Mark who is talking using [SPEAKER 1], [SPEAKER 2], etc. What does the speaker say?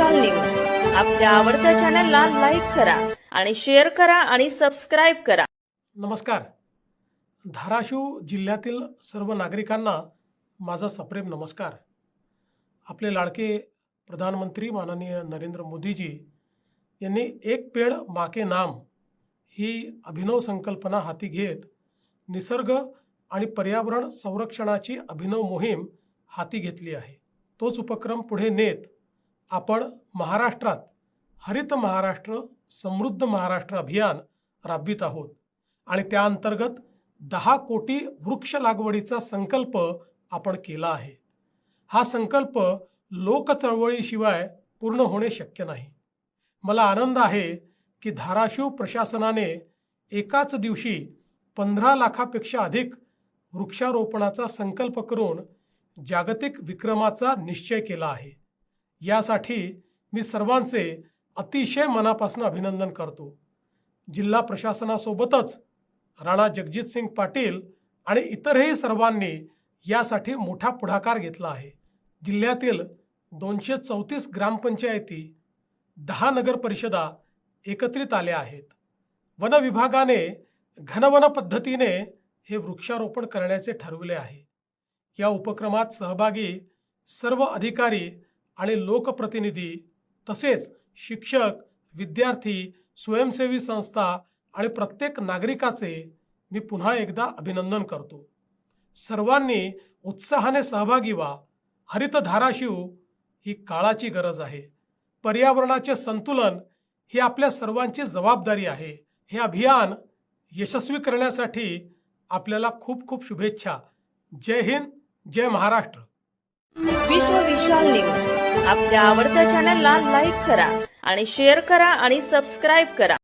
[SPEAKER 1] विशाल news आपल्या आवडत्या चॅनलला लाईक करा आणि शेअर करा आणि सबस्क्राइब करा।
[SPEAKER 2] नमस्कार। धाराशिव जिल्ह्यातील सर्व नागरिकांना माझा सप्रेम नमस्कार। आपले लाडके प्रधानमंत्री माननीय नरेंद्र मोदीजी यांनी एक पेड़ माँ के नाम ही अभिनव संकल्पना हाती घेत निसर्ग आणि पर्यावरण संरक्षणाची अभिनव मोहीम हाती घेतली आहे। तोच उपक्रम पुढे नेत आपण महाराष्ट्रात हरित महाराष्ट्र समृद्ध महाराष्ट्र अभियान राबवित आहोत आणि त्या अंतर्गत 10 कोटी वृक्ष लागवडीचा संकल्प आपण केला आहे। हा संकल्प लोक चळवळीशिवाय पूर्ण होणे शक्य नाही। मला आनंद आहे की धाराशिव प्रशासनाने एकाच दिवशी 15 लाखापेक्षा अधिक वृक्षारोपणाचा संकल्प करून जागतिक विक्रमाचा निश्चय केला आहे। यासाठी मी सर्वांचे अतिशय मनापासून अभिनंदन करतो। जिल्हा प्रशासनासोबतच राणा जगजित सिंग पाटील आणि इतरही सर्वांनी यासाठी मोठा पुढाकार घेतला आहे। जिल्ह्यातील 234 ग्रामपंचायती 10 नगर परिषदा एकत्रित आल्या आहेत। वन विभागाने घनवन पद्धतीने हे वृक्षारोपण करण्याचे ठरविले आहे। या उपक्रमात सहभागी सर्व अधिकारी आणि लोकप्रतिनिधी तसेच शिक्षक, विद्यार्थी, स्वयंसेवी संस्था आणि प्रत्येक नागरिकाचे मी पुन्हा एकदा अभिनंदन करतो। सर्वांनी उत्साहाने सहभागी व्हा। हरित धाराशिव ही काळाची गरज आहे। पर्यावरणाचे संतुलन ही आपल्या सर्वांची जबाबदारी आहे। हे अभियान यशस्वी करण्यासाठी आपल्याला खूप खूप शुभेच्छा। जय हिंद, जय महाराष्ट्र।
[SPEAKER 1] विश्व विशाल न्यूज आपल्या आवडत्या चॅनलला लाईक करा आणि शेअर करा आणि सबस्क्राइब करा।